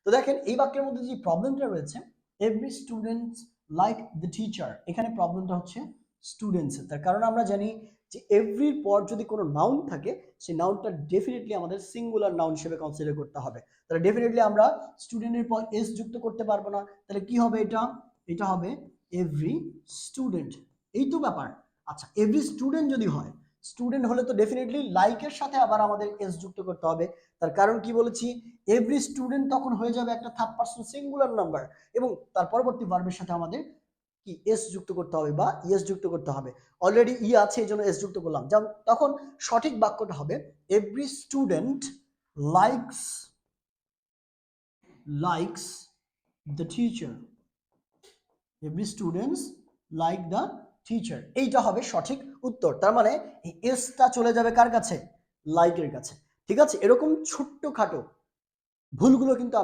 তো দেখেন এই বাক্যের মধ্যে যে প্রবলেমটা রয়েছে, every student like the teacher, এখানে প্রবলেমটা হচ্ছে স্টুডেন্টস। তার কারণ আমরা জানি যে এভরির পর যদি কোনো নাউন থাকে, সেই নাউনটা ডেফিনেটলি আমাদের সিঙ্গুলার নাউন হিসেবে কনসিডার করতে হবে। তাহলে ডেফিনেটলি আমরা স্টুডেন্টের পর এস যুক্ত করতে পারবো না। তাহলে কি হবে এটা? এটা হবে এভরি স্টুডেন্ট। এই তো ব্যাপার। আচ্ছা, এভরি স্টুডেন্ট যদি হয়, স্টুডেন্ট হলে তো ডেফিনেটলি লাইকের সাথে আবার আমাদের এস যুক্ত করতে হবে। তার কারণ কি বলেছি, এভরি স্টুডেন্ট তখন হয়ে যাবে একটা থার্ড পারসন সিঙ্গুলার নাম্বার, এবং তার পরবর্তী ভার্বের সাথে আমাদের কি এস যুক্ত করতে হবে বা ইএস যুক্ত করতে হবে। অলরেডি ই আছে, এই জন্য এস যুক্ত করলাম। যেমন তখন সঠিক বাক্যটা হবে every student likes likes the teacher. Every students like the teacher, এইটা হবে সঠিক উত্তর। তার মানে এই এসটা চলে যাবে কার কাছে? লাইকের কাছে। ঠিক আছে, এরকম ছোট্টখাটো ভুলগুলো কিন্তু